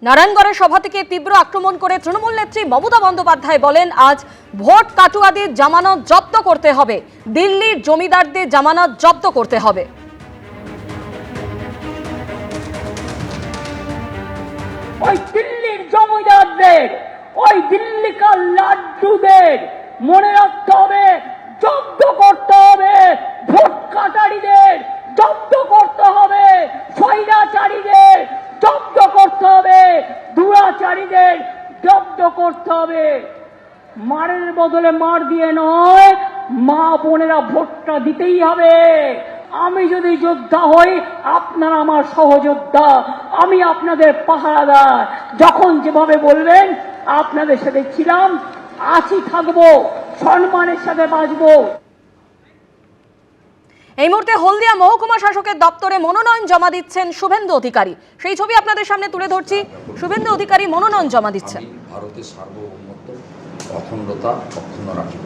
নারায়ণগড়ের সভা থেকে তীব্র আক্রমণ করে তৃণমূল নেত্রী মমতা বন্দ্যোপাধ্যায় বলেন, আজ ভোট কাটুয়াদের জামানত জব্দ করতে হবে, দিল্লির জমিদারদের জামানত জব্দ করতে হবে। ওই দিল্লির জমিদারদের, ওই দিল্লিকার লাড্ডুদের মনে রাখতে হবে, জব্দ করতে হবে। ভোট কাটারিদের জব্দ করতে হবে, স্বৈরাচারীদের জব্দ করতে হবে, দুরাচারীদের জব্দ করতে হবে। মারের বদলে মার দিয়ে নয়, মা বোনেরা ভোটটা দিতেই হবে। আমি যদি যোদ্ধা হই, আপনারা আমার সহযোদ্ধা, আমি আপনাদের পাহারাদার। যখন যেভাবে বলবেন আপনাদের সাথে ছিলাম, আছি, থাকবো, সম্মানের সাথে বাঁচবো। এই মুহূর্তে হলদিয়া মহকুমা শাসকের দপ্তরে মনোনয়ন জমা দিচ্ছেন শুভেন্দু অধিকারী। সেই ছবি আপনাদের সামনে তুলে ধরছি। শুভেন্দু অধিকারী মনোনয়ন জমা দিচ্ছেন। ভারতের সার্বভৌমত্ব, অখণ্ডতা অক্ষুণ্ণ রাখবে।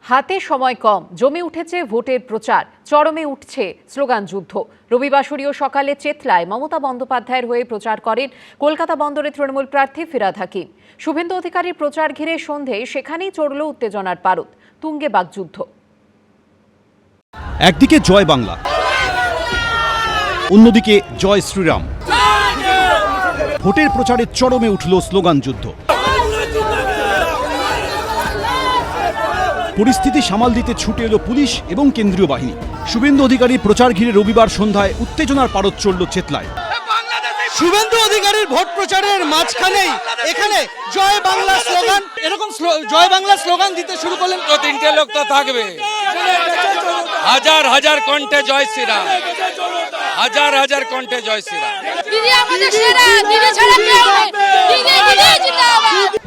হাতে সময় কম, জমে উঠেছে ভোটের প্রচার, চরমে উঠছে স্লোগান যুদ্ধ। রবিবাসরীয় সকালে চেতলায় মমতা বন্দ্যোপাধ্যায়ের হয়ে প্রচার করেন কলকাতা বন্দরের তৃণমূল প্রার্থী ফিরহাদ হাকিম। শুভেন্দু অধিকারীর প্রচার ঘিরে সন্ধে সেখানেই চড়ল উত্তেজনার পারদ, তুঙ্গে বাকযুদ্ধ। একদিকে জয় বাংলা, অন্যদিকে জয় শ্রীরাম। ভোটের প্রচারে চরমে উঠল স্লোগান যুদ্ধ। পরিস্থিতি সামাল দিতে ছুটে এলো পুলিশ এবং কেন্দ্রীয় বাহিনী। শুভেন্দু অধিকারীর প্রচার ঘিরে রবিবার সন্ধ্যায় উত্তেজনার পারদ চলল চেতলায়। শুভেন্দু অধিকারীর ভোট প্রচারের মাঝখানেই এখানে জয় বাংলা স্লোগান, এরকম জয় বাংলা স্লোগান দিতে শুরু করলেন। তো তিনটে লোক তো থাকবে, হাজার হাজার কণ্ঠে জয় শ্রীরাম, হাজার হাজার কণ্ঠে জয় শ্রীরাম।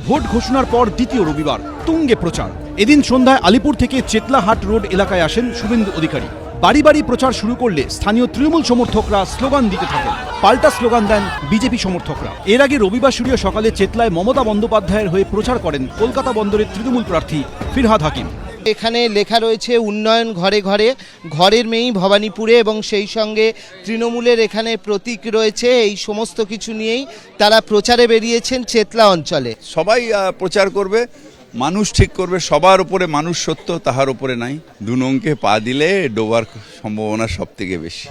ভোট ঘোষণার পর দ্বিতীয় রবিবার তুঙ্গে প্রচার। এদিন সন্ধ্যায় আলিপুর থেকে চেতলাহাট রোড এলাকায় আসেন শুভেন্দু অধিকারী। বাড়ি বাড়ি প্রচার শুরু করলে স্থানীয় তৃণমূল সমর্থকরা স্লোগান দিতে থাকেন। পাল্টা স্লোগান দেন বিজেপি সমর্থকরা। এর আগে রবিবাসরীয় সকালে চেতলায় মমতা বন্দ্যোপাধ্যায়ের হয়ে প্রচার করেন কলকাতা বন্দরের তৃণমূল প্রার্থী ফিরহাদ হাকিম। এখানে লেখা রয়েছে উন্নয়ন ঘরে ঘরে, ঘরের মেয়েই ভবানীপুরে, এবং সেই সঙ্গে তৃণমূলের এখানে প্রতীক রয়েছে। এই সমস্ত কিছু নিয়েই তারা প্রচারে বেরিয়েছেন চেতলা অঞ্চলে। সবাই প্রচার করবে, মানুষ ঠিক করবে, সবার উপরে মানুষ সত্য, তাহার উপরে নাই। দু নৌকে পা দিলে ডোবার সম্ভাবনা সব থেকে বেশি।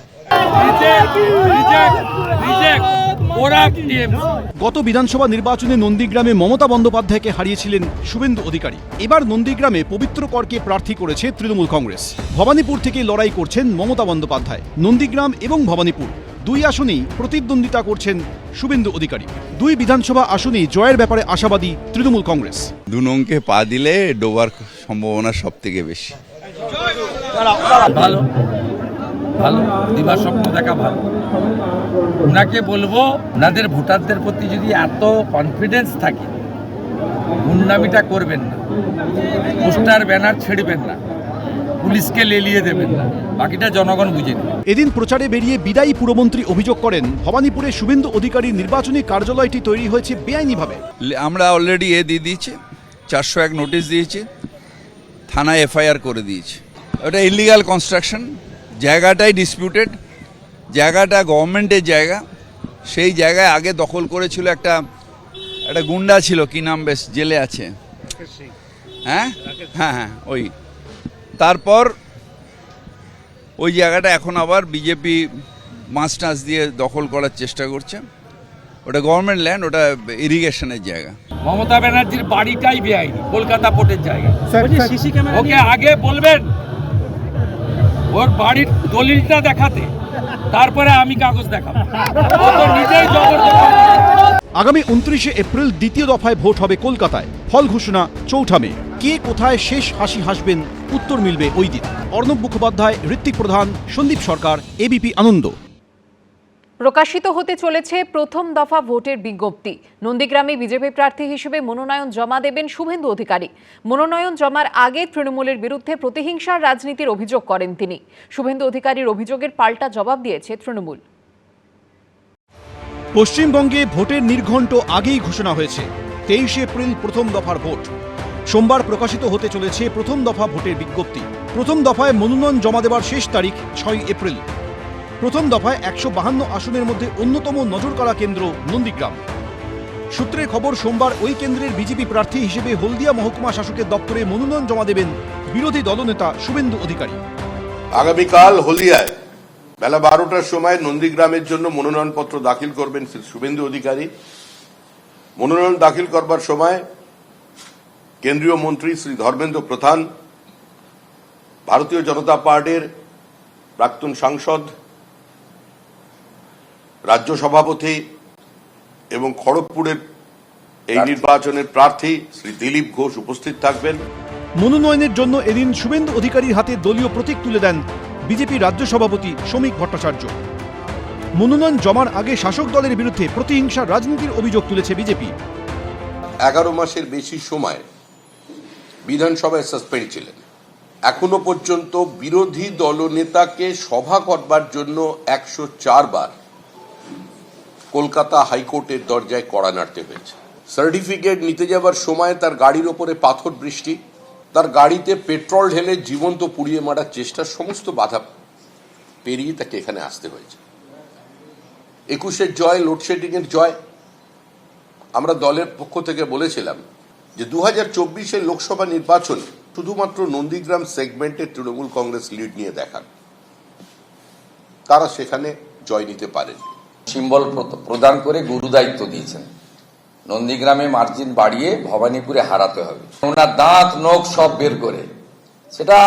গত বিধানসভা নির্বাচনে নন্দীগ্রামে মমতা বন্দ্যোপাধ্যায়কে হারিয়েছিলেন শুভেন্দু অধিকারী। এবার নন্দীগ্রামে পবিত্র করকে প্রার্থী করেছে তৃণমূল কংগ্রেস। ভবানীপুর থেকে লড়াই করছেন মমতা বন্দ্যোপাধ্যায়। নন্দীগ্রাম এবং ভবানীপুর দুই আসনেই প্রতিদ্বন্দ্বিতা করছেন শুভেন্দু অধিকারী। দুই বিধানসভা আসনেই জয়ের ব্যাপারে আশাবাদী তৃণমূল কংগ্রেস। দু নৌকে পা দিলে ডোবার সম্ভাবনা সব থেকে বেশি। ভালো ভালো দিবার স্বপ্ন দেখা ভালো। ওনাকে বলবো, ওনাদের ভোটারদের প্রতি যদি এত কনফিডেন্স থাকে, গুন্ডামিটা করবেন না, পোস্টার ব্যানার ছেড়বেন না, পুলিশকে লেলিয়ে দেবেন না, বাকিটা জনগণ বুঝে নেবে। এদিন প্রচারে বেরিয়ে বিদায়ী পুরমন্ত্রী অভিযোগ করেন, ভবানীপুরে শুভেন্দু অধিকারীর নির্বাচনী কার্যালয়টি তৈরি হয়েছে বেআইনিভাবে। আমরা অলরেডি দিয়ে দিয়েছি, 401 নোটিশ দিয়েছি, থানায় এফআইআর করে দিয়েছি। ওটা ইলিগাল কনস্ট্রাকশন, জায়গাটাই ডিসপিউটেড, জায়গাটা গভর্নমেন্টের জায়গা। সেই জায়গায় আগে দখল করেছিল একটা গুন্ডা ছিল, কি নাম, বেশ জেলে আছে, হ্যাঁ হ্যাঁ হ্যাঁ ওই। তারপর ওই জায়গাটা এখন আবার বিজেপি মাছ টাছ দিয়ে দখল করার চেষ্টা করছে। ওটা গভর্নমেন্ট ল্যান্ড, ওটা ইরিগেশনের জায়গা। মমতা ব্যানার্জির বাড়িটাই বেআইনি, কলকাতা পোর্টের জায়গা। ওকে আগে বলবেন ওর বাড়ির দলিলটা দেখাতে, তারপরে আমি কাগজ দেখাবো। নিজেই আগামী 29শে এপ্রিল দ্বিতীয় দফায় ভোট হবে কলকাতায়। ফল ঘোষণা 4 মে। কে কোথায় শেষ হাসি হাসবেন, উত্তর মিলবে ওই দিন। অর্ণব মুখোপাধ্যায়, ঋত্বিক প্রধান, সন্দীপ সরকার, এবিপি আনন্দ। প্রকাশিত হতে চলেছে প্রথম দফা ভোটের বিজ্ঞপ্তি। নন্দীগ্রামে বিজেপি প্রার্থী হিসেবে মনোনয়ন জমা দেবেন শুভেন্দু অধিকারী। মনোনয়ন জমার আগে তৃণমূলের বিরুদ্ধে প্রতিহিংসার রাজনীতির অভিযোগ করেন তিনি। শুভেন্দু অধিকারীর অভিযোগের পাল্টা জবাব দিয়েছে তৃণমূল। পশ্চিমবঙ্গে ভোটের নির্ঘণ্ট আগেই ঘোষণা হয়েছে 23 এপ্রিল প্রথম দফার ভোট। সোমবার প্রকাশিত হতে চলেছে প্রথম দফা ভোটের বিজ্ঞপ্তি। প্রথম দফায় মনোনয়ন জমা দেওয়ার শেষ তারিখ 6 এপ্রিল। প্রথম দফায় 152 আসনের মধ্যে অন্যতম নজরকাড়া কেন্দ্র নন্দীগ্রাম। সূত্রের খবর, সোমবার ওই কেন্দ্রের বিজেপি প্রার্থী হিসেবে হলদিয়া মহকুমা শাসকের দপ্তরে মনোনয়ন জমা দেবেন বিরোধী দলনেতা শুভেন্দু অধিকারী। আগামীকাল হলদিয়ায় বেলা 12টার সময় নন্দীগ্রামের জন্য মনোনয়নপত্র দাখিল করবেন শ্রী শুভেন্দু অধিকারী। মনোনয়ন দাখিল করবার সময় কেন্দ্রীয় মন্ত্রী শ্রী ধর্মেন্দ্র প্রধান, ভারতীয় জনতা পার্টির প্রাক্তন সাংসদ, রাজ্য সভাপতি এবং খড়গপুরের এই নির্বাচনের প্রার্থী শ্রী দিলীপ ঘোষ উপস্থিত থাকবেন। মনোনয়নের জন্য এদিন শুভেন্দু অধিকারীর হাতে দলীয় প্রতীক তুলে দেন বিজেপি রাজ্য সভাপতি শ্রমিক ভট্টাচার্য। মনোনয়ন জমার আগে শাসক দলের বিরুদ্ধে প্রতিহিংসার রাজনীতির অভিযোগ তুলেছে বিজেপি। 11 মাসের বেশি সময় বিধানসভায় সাসপেন্ড ছিলেন। এখনো পর্যন্ত বিরোধী দলনেতাকে সভা করবার জন্য 104 বার কলকাতা হাইকোর্টের দরজায় কড়া নাড়তে হয়েছে। সার্টিফিকেট নিতে যাবার সময় তার গাড়ির ওপরে পাথর বৃষ্টি, তার গাড়িতে পেট্রোল ঢেলে জীবন্ত পুড়িয়ে মারার চেষ্টার সমস্ত বাধা পেরিয়ে তাকে এখানে আসতে হয়েছে। 21-এর জয়, লোডশেডিং এর জয়। আমরা দলের পক্ষ থেকে বলেছিলাম যে 2024-এর লোকসভা নির্বাচনে শুধুমাত্র নন্দীগ্রাম সেগমেন্টে তৃণমূল কংগ্রেস লিড নিয়ে দেখান, তারা সেখানে জয় নিতে পারেন। সিম্বল প্রদান করে গুরু দায়িত্ব দিয়েছেন, নন্দীগ্রামে মার্জিন বাড়িয়ে ভবানীপুরে হারাতে হবে। ওনার দাঁত নখ সব বের করে সেটা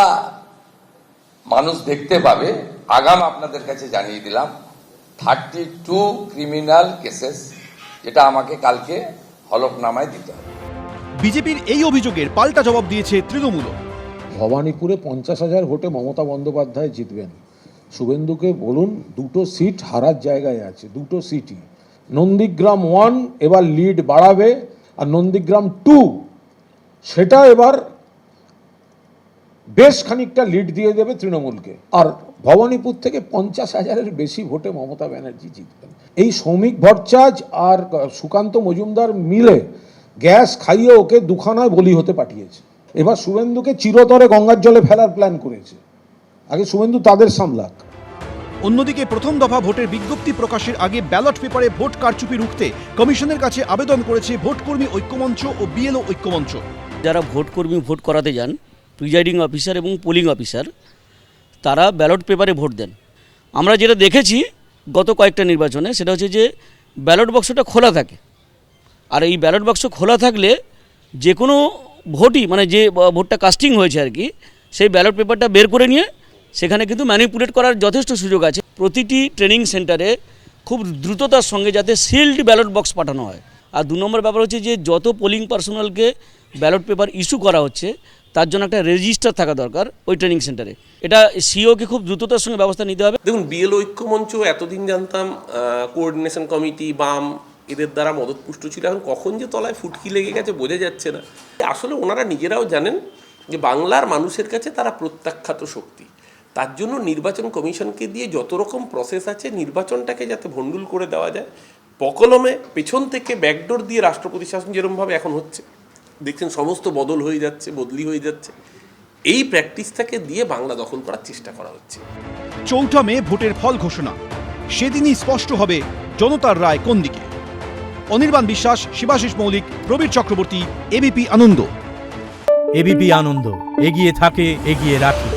মানুষ দেখতে পাবে। আগাম আপনাদের কাছে জানিয়ে দিলাম 32 ক্রিমিনাল কেসেস, যেটা আমাকে কালকে হলফনামায় দিতে হবে। বিজেপির এই অভিযোগের পাল্টা জবাব দিয়েছে তৃণমূল। ভবানীপুরে 50,000 ভোটে মমতা বন্দ্যোপাধ্যায় জিতবেন। শুভেন্দুকে বলুন 2টো সিট হারার জায়গায় আছে, 2টো সিটই। নন্দীগ্রাম 1 এবার লিড বাড়াবে, আর নন্দীগ্রাম 2 সেটা এবার বেশ খানিকটা লিড দিয়ে দেবে তৃণমূলকে। আর ভবানীপুর থেকে 50,000-এর বেশি ভোটে মমতা ব্যানার্জি জিতবেন। এই শ্রমিক ভট্টাচার্য আর সুকান্ত মজুমদার মিলে গ্যাস খাইয়ে ওকে দুখানায় বলি হতে পাঠিয়েছে। এবার শুভেন্দুকে চিরতরে গঙ্গার জলে ফেলার প্ল্যান করেছে। আগে শুভেন্দু তাদের সামলাক। অন্যদিকে প্রথম দফা ভোটের বিজ্ঞপ্তি প্রকাশের আগে ব্যালট পেপারে ভোট কারচুপি রুখতে কমিশনের কাছে আবেদন করেছে ভোটকর্মী ঐক্যমঞ্চ ও বিএলও ঐক্যমঞ্চ। যারা ভোটকর্মী ভোট করাতে যান, প্রিজাইডিং অফিসার এবং পোলিং অফিসার, তারা ব্যালট পেপারে ভোট দেন। আমরা যেটা দেখেছি গত কয়েকটা নির্বাচনে, সেটা হচ্ছে যে ব্যালট বক্সটা খোলা থাকে, আর এই ব্যালট বাক্স খোলা থাকলে যে কোনো ভোটই, মানে যে ভোটটা কাস্টিং হয়েছে আর কি, সেই ব্যালট পেপারটা বের করে নিয়ে সেখানে কিন্তু ম্যানিপুলেট করার যথেষ্ট সুযোগ আছে। প্রতিটি ট্রেনিং সেন্টারে খুব দ্রুততার সঙ্গে যাতে সিল্ড ব্যালট বক্স পাঠানো হয়। আর 2 নম্বর ব্যাপার হচ্ছে যে যত পোলিং পার্সোনালকে ব্যালট পেপার ইস্যু করা হচ্ছে তার জন্য একটা রেজিস্টার থাকা দরকার ওই ট্রেনিং সেন্টারে। এটা সিওকে খুব দ্রুততার সঙ্গে ব্যবস্থা নিতে হবে। দেখুন, বিএলও ঐক্যমঞ্চ এতদিন জানতাম কোঅর্ডিনেশন কমিটি, বাম, এদের দ্বারা মদতপুষ্ট ছিল। এখন কখন যে তলায় ফুটকি লেগে গেছে বোঝা যাচ্ছে না। আসলে ওনারা নিজেরাও জানেন যে বাংলার মানুষের কাছে তারা প্রত্যাখ্যাত শক্তি। তার জন্য নির্বাচন কমিশনকে দিয়ে যত রকম প্রসেস আছে নির্বাচনটাকে যাতে ভণ্ডুল করে দেওয়া যায়, পকলমে পেছন থেকে ব্যাকডোর দিয়ে রাষ্ট্রপতি শাসন যেরকমভাবে এখন হচ্ছে, দেখছেন সমস্ত বদল হয়ে যাচ্ছে, বদলি হয়ে যাচ্ছে, এই প্র্যাকটিসটাকে দিয়ে বাংলা দখল করার চেষ্টা করা হচ্ছে। 4 মে ভোটের ফল ঘোষণা, সেদিনই স্পষ্ট হবে জনতার রায় কোন দিকে। অনির্বাণ বিশ্বাস, শিবাশিস মৌলিক, প্রবীর চক্রবর্তী, এবিপি আনন্দ। এবিপি আনন্দ, এগিয়ে থাকে, এগিয়ে রাখে।